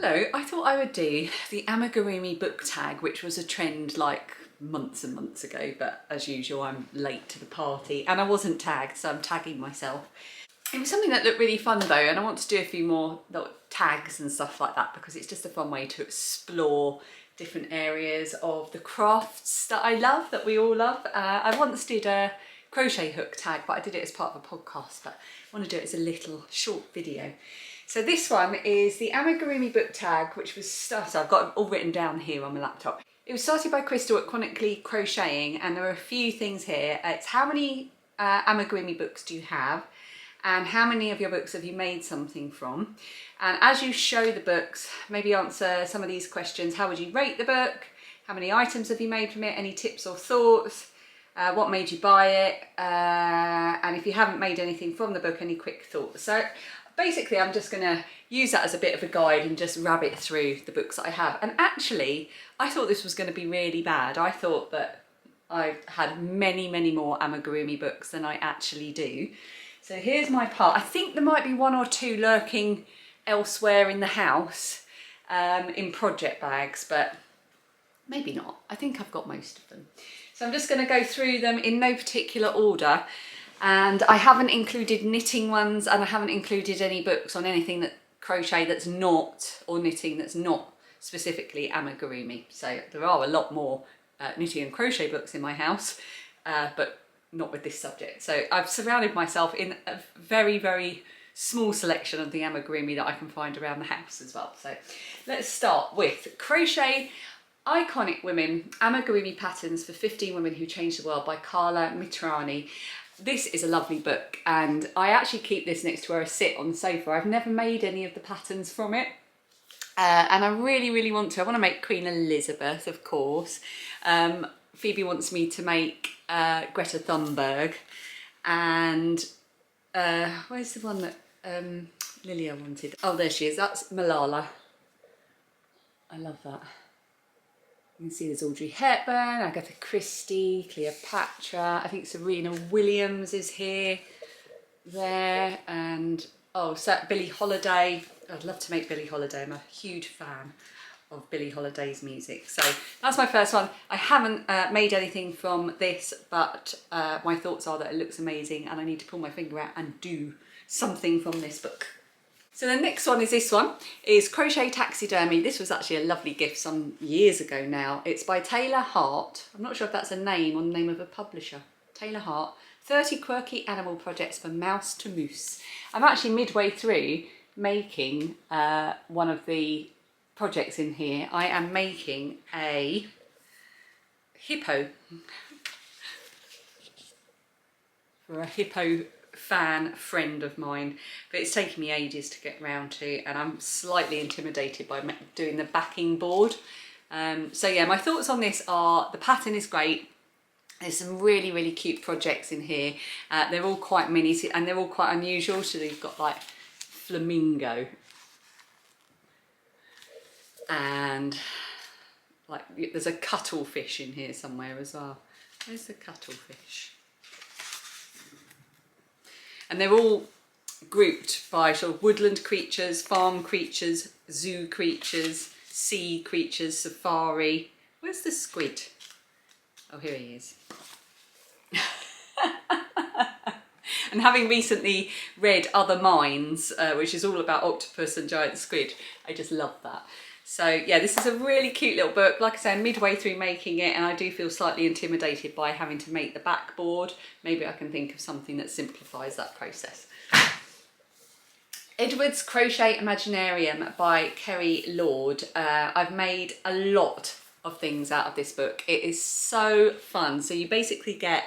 Hello, I thought I would do the Amigurumi book tag, which was a trend like months and months ago, but as usual I'm late to the party and I wasn't tagged, so I'm tagging myself. It was something that looked really fun though, and I want to do a few more tags and stuff like that because it's just a fun way to explore different areas of the crafts that I love, that we all love. I once did a crochet hook tag, but I did it as part of a podcast, but I want to do it as a little short video. So this one is the Amigurumi book tag, which was started, I've got it all written down here on my laptop. It was started by Crystal at Chronically Crocheting, and there are a few things here. It's how many Amigurumi books do you have, and how many of your books have you made something from? And as you show the books, maybe answer some of these questions. How would you rate the book? How many items have you made from it? Any tips or thoughts? What made you buy it? And if you haven't made anything from the book, any quick thoughts? So basically I'm just going to use that as a bit of a guide and just rabbit through the books that I have. And actually I thought this was going to be really bad. I thought that I had many more Amigurumi books than I actually do. So here's my part. I think there might be one or two lurking elsewhere in the house in project bags, but maybe not. I think I've got most of them. So I'm just going to go through them in no particular order. And I haven't included knitting ones, and I haven't included any books on anything that crochet that's not, or knitting that's not specifically Amigurumi. So there are a lot more knitting and crochet books in my house, but not with this subject. So I've surrounded myself in a very small selection of the Amigurumi that I can find around the house as well. So let's start with Crochet Iconic Women, Amigurumi Patterns for 15 Women Who Changed the World by Carla Mitrani. This is a lovely book, and I actually keep this next to where I sit on the sofa. I've never made any of the patterns from it, and I really want to. I want to make Queen Elizabeth, of course. Phoebe wants me to make Greta Thunberg, and where's the one that Lilia wanted? Oh, there she is. That's Malala. I love that. You can see there's Audrey Hepburn, Agatha Christie, Cleopatra. I think Serena Williams is here, there, and oh, so Billie Holiday. I'd love to make Billie Holiday. I'm a huge fan of Billie Holiday's music. So that's my first one. I haven't made anything from this, but my thoughts are that it looks amazing and I need to pull my finger out and do something from this book. So the next one is this one, is Crochet Taxidermy. This was actually a lovely gift some years ago now. It's by Taylor Hart. I'm not sure if that's a name or the name of a publisher. Taylor Hart, 30 Quirky Animal Projects from Mouse to Moose. I'm actually midway through making one of the projects in here. I am making a hippo for a hippo fan friend of mine, but it's taken me ages to get round to, and I'm slightly intimidated by doing the backing board. So yeah, my thoughts on this are the pattern is great. There's some really cute projects in here. They're all quite mini and they're all quite unusual. So you've got like flamingo and like there's a cuttlefish in here somewhere as well. Where's the cuttlefish? And they're all grouped by sort of woodland creatures, farm creatures, zoo creatures, sea creatures, safari. Where's the squid? Oh, here he is. And having recently read Other Minds, which is all about octopus and giant squid, I just love that. So yeah, this is a really cute little book. Like I said, I'm midway through making it and I do feel slightly intimidated by having to make the backboard. Maybe I can think of something that simplifies that process. Edward's Crochet Imaginarium by Kerry Lord. I've made a lot of things out of this book. It is so fun. So you basically get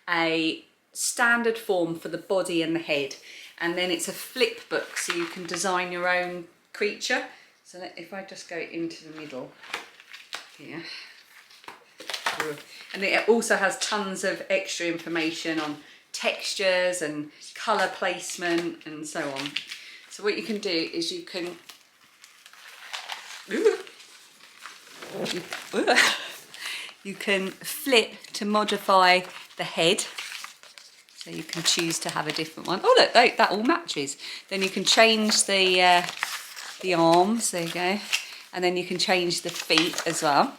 a standard form for the body and the head, and then it's a flip book so you can design your own creature. So if I just go into the middle here, and it also has tons of extra information on textures and colour placement and so on. So what you can do is you can you can flip to modify the head. So you can choose to have a different one. Oh look, that all matches. Then you can change the the arms, there you go. And then you can change the feet as well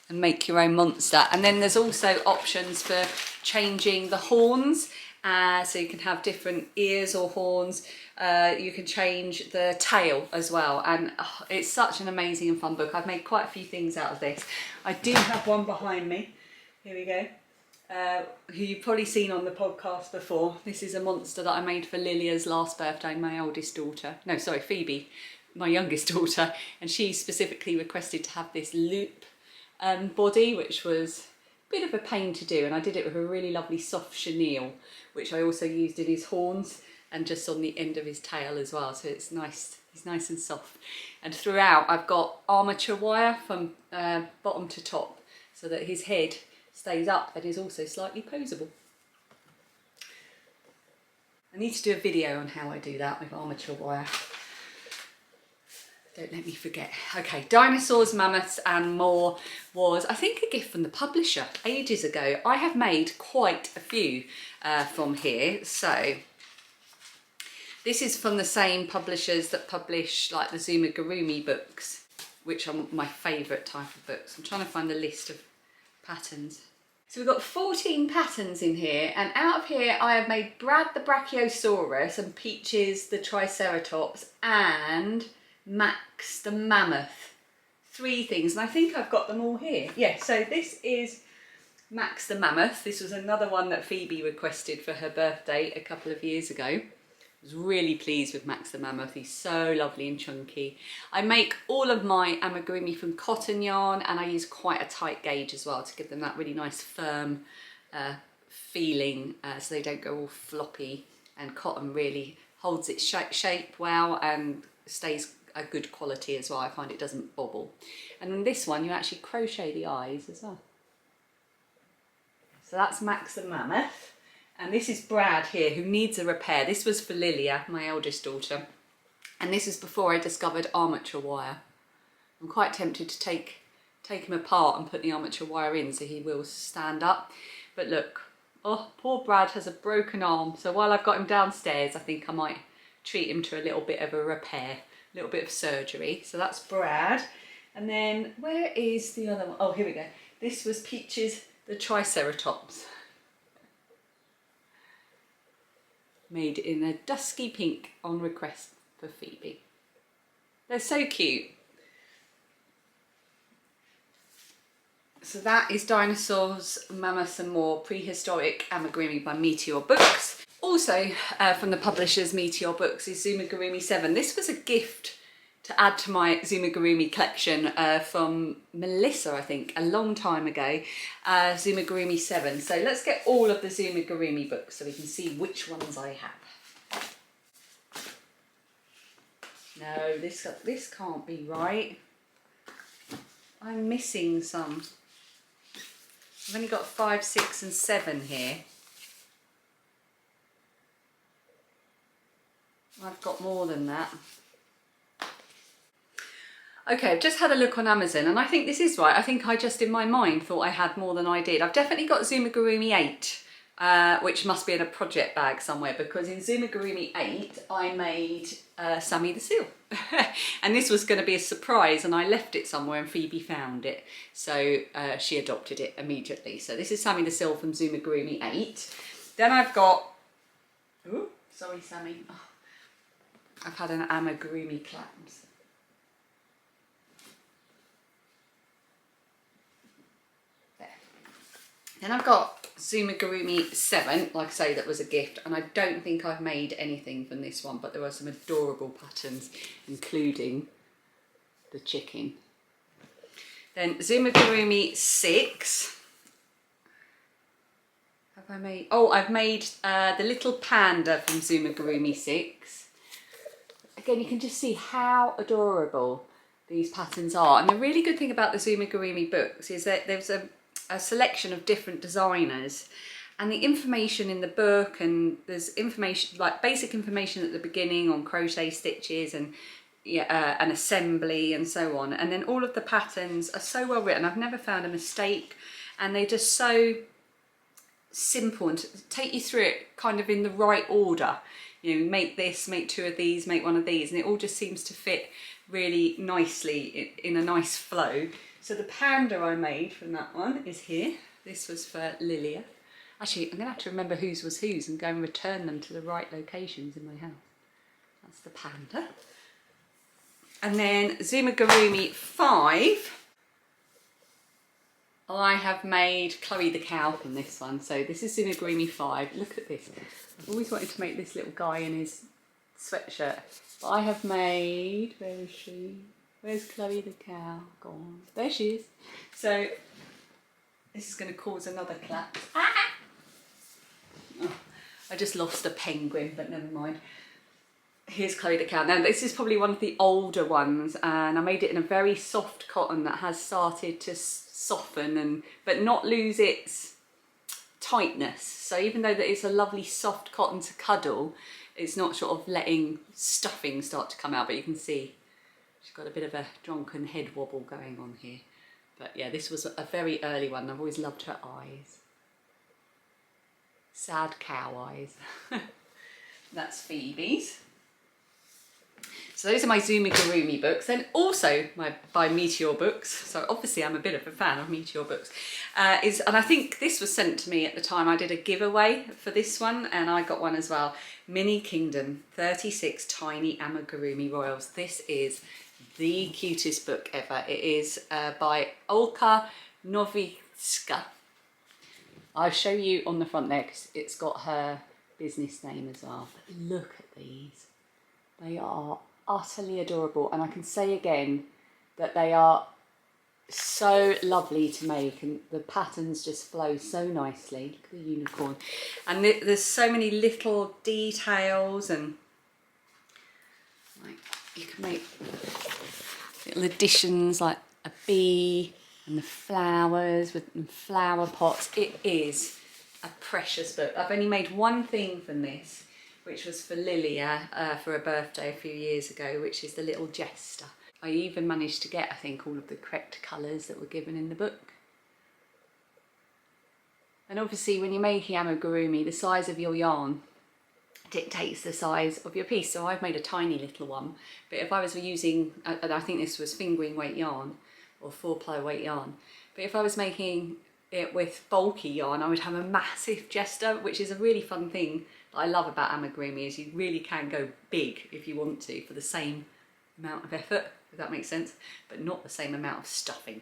and make your own monster. And then there's also options for changing the horns, so you can have different ears or horns. You can change the tail as well, and it's such an amazing and fun book. I've made quite a few things out of this. I do have one behind me, here we go, who you've probably seen on the podcast before. This is a monster that I made for Lilia's last birthday, my oldest daughter, no sorry, Phoebe, my youngest daughter, and she specifically requested to have this loop body, which was a bit of a pain to do, and I did it with a really lovely soft chenille, which I also used in his horns and just on the end of his tail as well, so it's nice, he's nice and soft. And throughout I've got armature wire from bottom to top so that his head stays up and is also slightly poseable. I need to do a video on how I do that with armature wire. Don't let me forget. Okay, Dinosaurs, Mammoths and More was, I think, a gift from the publisher ages ago. I have made quite a few from here. So this is from the same publishers that publish like the Amigurumi books, which are my favourite type of books. I'm trying to find the list of patterns. So we've got 14 patterns in here, and out of here I have made Brad the Brachiosaurus and Peaches the Triceratops and Max the Mammoth. 3 things, and I think I've got them all here. Yeah, so this is Max the Mammoth. This was another one that Phoebe requested for her birthday a couple of years ago. I was really pleased with Max the Mammoth. He's so lovely and chunky. I make all of my amigurumi from cotton yarn, and I use quite a tight gauge as well to give them that really nice firm feeling, so they don't go all floppy, and cotton really holds its shape well and stays a good quality as well. I find it doesn't bobble. And in this one you actually crochet the eyes as well. So that's Max the Mammoth, and this is Brad here, who needs a repair. This was for Lilia, my eldest daughter, and this is before I discovered armature wire. I'm quite tempted to take him apart and put the armature wire in so he will stand up, but look, oh, poor Brad has a broken arm, so while I've got him downstairs I think I might treat him to a little bit of a repair, a little bit of surgery. So that's Brad. And then where is the other one? Oh, here we go. This was Peaches the Triceratops. Made in a dusky pink on request for Phoebe. They're so cute. So that is Dinosaurs, Mammoths and More, Prehistoric Amigurumi by Meteoor Books. Also from the publishers Meteoor Books is Amigurumi 7. This was a gift to add to my Amigurumi collection from Melissa, I think, a long time ago. Amigurumi 7. So let's get all of the Amigurumi books so we can see which ones I have. No, this can't be right. I'm missing some. I've only got 5, 6 and 7 here. I've got more than that. Okay, I've just had a look on Amazon and I think this is right. I think I just in my mind thought I had more than I did. I've definitely got Amigurumi 8, which must be in a project bag somewhere, because in Amigurumi 8 I made Sammy the Seal. And this was going to be a surprise and I left it somewhere and Phoebe found it. So she adopted it immediately. So this is Sammy the Seal from Amigurumi 8. Then I've got... Ooh, sorry Sammy. Oh. I've had an amigurumi clams. There. Then I've got Amigurumi 7, like I say, that was a gift, and I don't think I've made anything from this one, but there are some adorable patterns, including the chicken. Then Amigurumi 6. Have I made... Oh, I've made the little panda from Amigurumi 6. Again, you can just see how adorable these patterns are. And the really good thing about the Amigurumi books is that there's a selection of different designers, and the information in the book, and there's information, like basic information at the beginning on crochet stitches and an assembly and so on. And then all of the patterns are so well written. I've never found a mistake, and they're just so simple and take you through it kind of in the right order. you know, make this, make 2 of these, make 1 of these, and it all just seems to fit really nicely in a nice flow. So the panda I made from that one is here. This was for Lilia. Actually, I'm going to have to remember whose was whose and go and return them to the right locations in my house. That's the panda. And then Amigurumi 5. I have made Chloe the cow from this one. So this is Amigurumi 5. Look at this. I've always wanted to make this little guy in his sweatshirt. But I have made, where is she? Where's Chloe the cow gone? There she is. So this is going to cause another clap. Ah! Oh, I just lost a penguin, but never mind. Here's Chloe the cow. Now this is probably one of the older ones, and I made it in a very soft cotton that has started to soften but not lose its tightness. So even though that it's a lovely soft cotton to cuddle, it's not sort of letting stuffing start to come out, but you can see she's got a bit of a drunken head wobble going on here. But yeah, this was a very early one. I've always loved her eyes. Sad cow eyes. That's Phoebe's. So those are my Amigurumi books, and also by Meteoor books. So obviously I'm a bit of a fan of Meteoor books. And I think this was sent to me at the time I did a giveaway for this one, and I got one as well. Mini Kingdom 36 Tiny Amigurumi Royals. This is the cutest book ever. It is by Olka, Novytska. I'll show you on the front there because it's got her business name as well. But look at these. They are utterly adorable, and I can say again that they are so lovely to make, and the patterns just flow so nicely. Look at the unicorn, and there's so many little details, and like you can make little additions like a bee and the flowers with flower pots. It is a precious book. I've only made one thing from this, which was for Lilia for her birthday a few years ago, which is the little jester. I even managed to get, I think, all of the correct colours that were given in the book. And obviously when you're making amigurumi, the size of your yarn dictates the size of your piece. So I've made a tiny little one, but if I was using, and I think this was fingering weight yarn or 4-ply weight yarn, but if I was making it with bulky yarn, I would have a massive jester, which is a really fun thing that I love about amigurumi, is you really can go big if you want to for the same amount of effort, if that makes sense, but not the same amount of stuffing.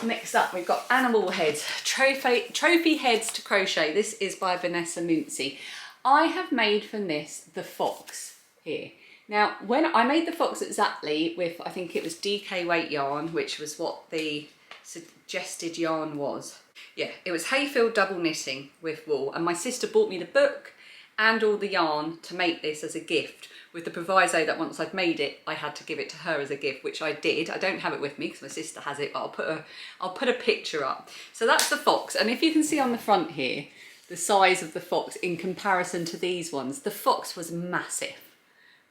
Next up, we've got animal heads, trophy heads to crochet. This is by Vanessa Mooncie. I have made from this the fox here. Now, when I made the fox exactly with, I think it was DK weight yarn, which was what the suggested yarn was. Yeah, it was Hayfield double knitting with wool, and my sister bought me the book and all the yarn to make this as a gift, with the proviso that once I'd made it, I had to give it to her as a gift, which I did. I don't have it with me because my sister has it, but I'll put a picture up. So that's the fox, and if you can see on the front here, the size of the fox in comparison to these ones, the fox was massive.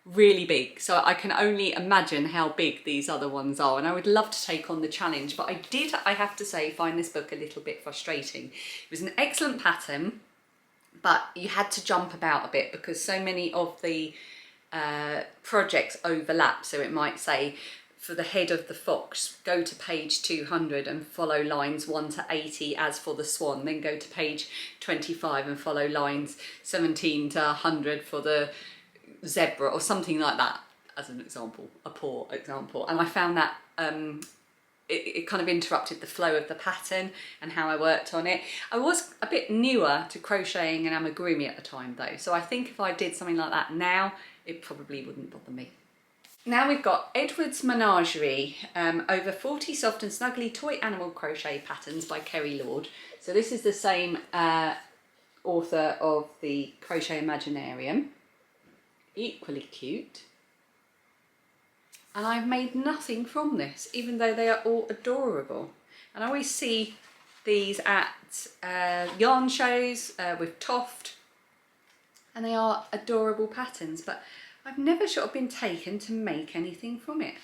Really big, so I can only imagine how big these other ones are, and I would love to take on the challenge, but I have to say, find this book a little bit frustrating. It was an excellent pattern, but you had to jump about a bit because so many of the projects overlap. So it might say, for the head of the fox, go to page 200 and follow lines 1 to 80 as for the swan, then go to page 25 and follow lines 17 to 100 for the zebra, or something like that, as an example, a poor example. And I found that it kind of interrupted the flow of the pattern and how I worked on it. I was a bit newer to crocheting and amigurumi at the time though, so I think if I did something like that now, it probably wouldn't bother me. Now we've got Edward's Menagerie, over 40 soft and snuggly toy animal crochet patterns by Kerry. So this is the same author of the Crochet Imaginarium. Equally cute. And I've made nothing from this, even though they are all adorable. And I always see these at yarn shows with Toft, and they are adorable patterns, but I've never sort of been taken to make anything from it.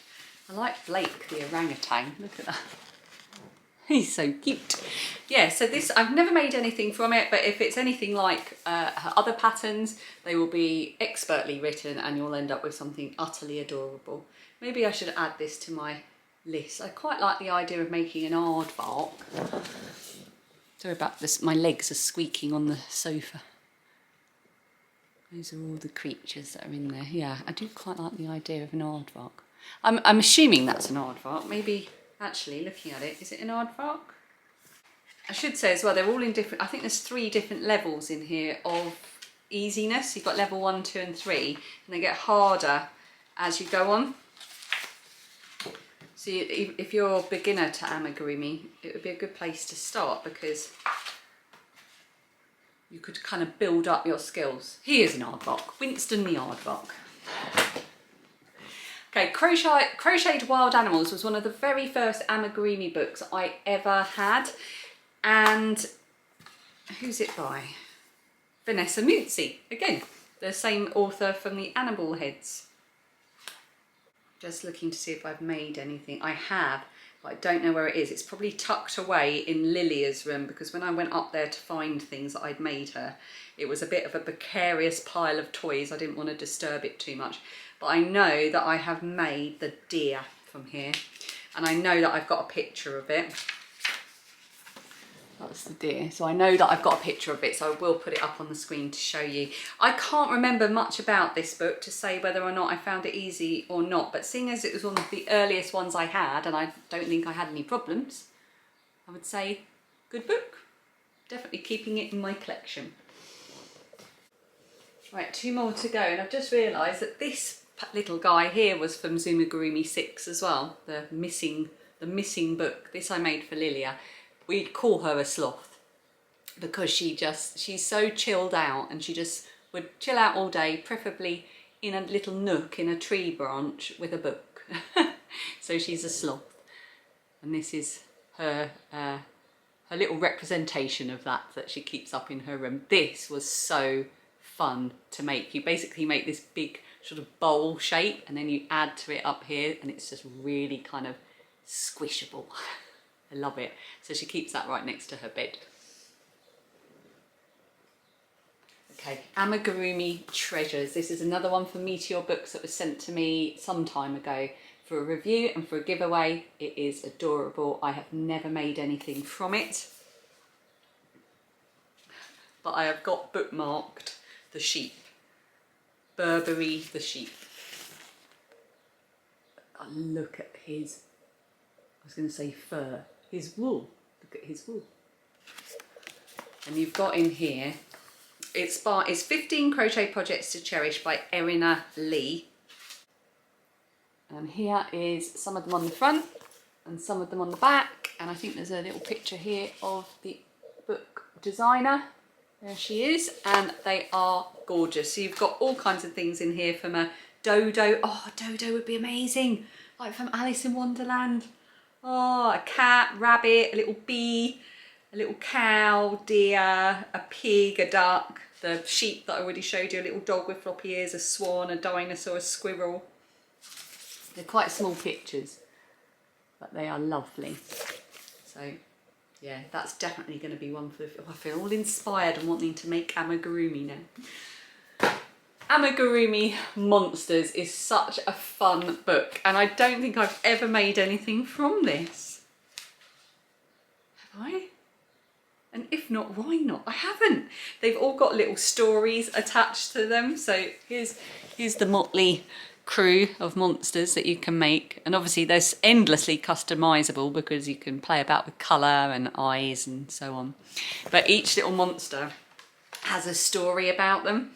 I like Blake the orangutan, look at that. He's so cute. Yeah, so this, I've never made anything from it, but if it's anything like her other patterns, they will be expertly written and you'll end up with something utterly adorable. Maybe I should add this to my list. I quite like the idea of making an aardvark. Sorry about this, my legs are squeaking on the sofa. Those are all the creatures that are in there. Yeah, I do quite like the idea of an aardvark. I'm assuming that's an aardvark. Maybe, actually, looking at it, is it an aardvark? I should say as well, they're all in different, I think there's 3 different levels in here of easiness. You've got level 1, 2 and 3, and they get harder as you go on. So if you're a beginner to amigurumi, it would be a good place to start because you could kind of build up your skills. Here's an aardvark, Winston the aardvark. Okay, Crocheted Wild Animals was one of the very first amigurumi books I ever had. And who's it by? Vanessa Mooncie, again, the same author from the Animal Heads. Just looking to see if I've made anything. I have, but I don't know where it is. It's probably tucked away in Lilia's room because when I went up there to find things that I'd made her, it was a bit of a precarious pile of toys. I didn't want to disturb it too much. But I know that I have made the deer from here. And I know that I've got a picture of it. That's the deer. So I know that I've got a picture of it, so I will put it up on the screen to show you. I can't remember much about this book to say whether or not I found it easy or not, but seeing as it was one of the earliest ones I had, and I don't think I had any problems, I would say good book. Definitely keeping it in my collection. Right, 2 more to go, and I've just realised that this little guy here was from Amigurumi 6 as well, the missing book. This I made for Lilia. We'd call her a sloth because she's so chilled out and she just would chill out all day, preferably in a little nook in a tree branch with a book. So she's a sloth. And this is her little representation of that she keeps up in her room. This was so fun to make. You basically make this big sort of bowl shape and then you add to it up here and it's just really kind of squishable. I love it. So she keeps that right next to her bed. Okay, Amigurumi Treasures. This is another one from Meteoor Books that was sent to me some time ago for a review and for a giveaway. It is adorable. I have never made anything from it, but I have got bookmarked the sheep. Burberry the sheep. Oh, look at his, I was going to say fur. His wool. Look at his wool. And you've got in here, it's 15 Crochet Projects to Cherish by Erinna Lee. And here is some of them on the front and some of them on the back. And I think there's a little picture here of the book designer. There she is. And they are gorgeous. So you've got all kinds of things in here from a dodo. Oh, a dodo would be amazing. Like from Alice in Wonderland. Oh, a cat, rabbit, a little bee, a little cow, deer, a pig, a duck, the sheep that I already showed you, a little dog with floppy ears, a swan, a dinosaur, a squirrel. They're quite small pictures, but they are lovely. So, yeah, that's definitely going to be one for the... I feel all inspired and wanting to make amigurumi now. Amigurumi Monsters is such a fun book and I don't think I've ever made anything from this. Have I? And if not, why not? I haven't. They've all got little stories attached to them. So here's the motley crew of monsters that you can make. And obviously they're endlessly customizable because you can play about with colour and eyes and so on. But each little monster has a story about them.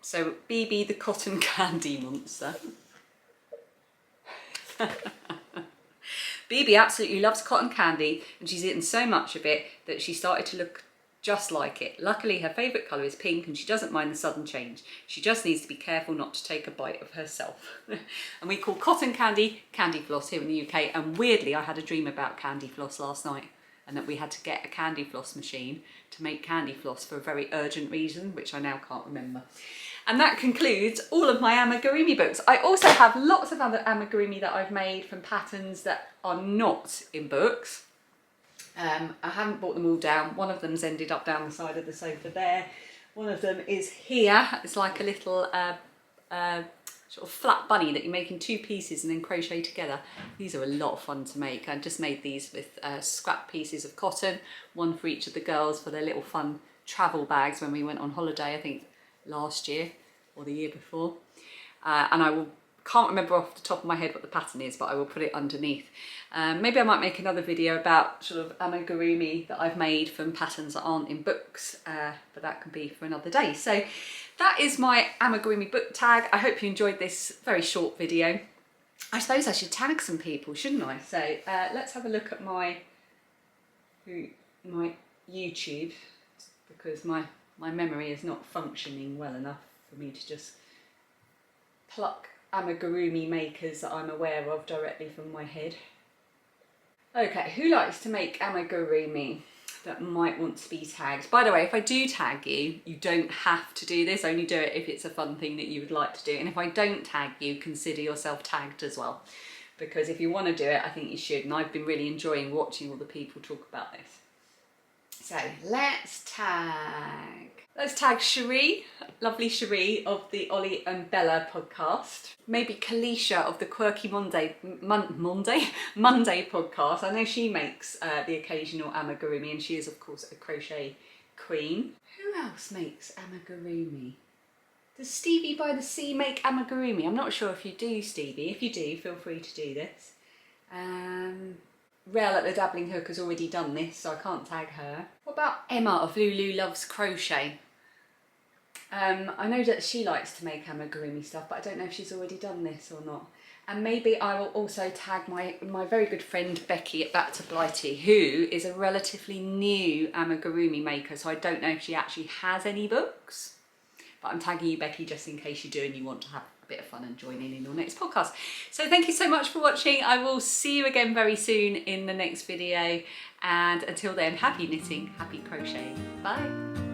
So BB the cotton candy monster. BB absolutely loves cotton candy and she's eaten so much of it that she started to look just like it. Luckily her favourite colour is pink and she doesn't mind the sudden change. She just needs to be careful not to take a bite of herself. And we call cotton candy candy floss here in the UK, and weirdly I had a dream about candy floss last night and that we had to get a candy floss machine to make candy floss for a very urgent reason, which I now can't remember. And that concludes all of my amigurumi books. I also have lots of other amigurumi that I've made from patterns that are not in books. I haven't brought them all down. One of them's ended up down the side of the sofa there. One of them is here. It's like a little sort of flat bunny that you make in 2 pieces and then crochet together. These are a lot of fun to make. I just made these with scrap pieces of cotton, one for each of the girls for their little fun travel bags when we went on holiday, I think last year or the year before. And I can't remember off the top of my head what the pattern is, but I will put it underneath. Maybe I might make another video about sort of amigurumi that I've made from patterns that aren't in books, but that can be for another day. So that is my amigurumi book tag. I hope you enjoyed this very short video. I suppose I should tag some people, shouldn't I? So let's have a look at my YouTube, because my memory is not functioning well enough for me to just pluck amigurumi makers that I'm aware of directly from my head. Okay, who likes to make amigurumi that might want to be tagged? By the way, if I do tag you, you don't have to do this, only do it if it's a fun thing that you would like to do. And if I don't tag you, consider yourself tagged as well. Because if you want to do it, I think you should. And I've been really enjoying watching all the people talk about this. So let's tag. Let's tag Cherie, lovely Cherie of the Ollie and Bella podcast. Maybe Kalisha of the Quirky Monday podcast. I know she makes the occasional amigurumi, and she is of course a crochet queen. Who else makes amigurumi? Does Stevie by the Sea make amigurumi? I'm not sure if you do, Stevie. If you do, feel free to do this. Rel at the Dabbling Hook has already done this, so I can't tag her. What about Emma of Lulu Loves Crochet? I know that she likes to make amigurumi stuff, but I don't know if she's already done this or not. And maybe I will also tag my very good friend Becky at Back to Blighty, who is a relatively new amigurumi maker, so I don't know if she actually has any books. But I'm tagging you, Becky, just in case you do and you want to have a bit of fun and join in your next podcast. So thank you so much for watching. I will see you again very soon in the next video. And until then, happy knitting, happy crocheting. Bye.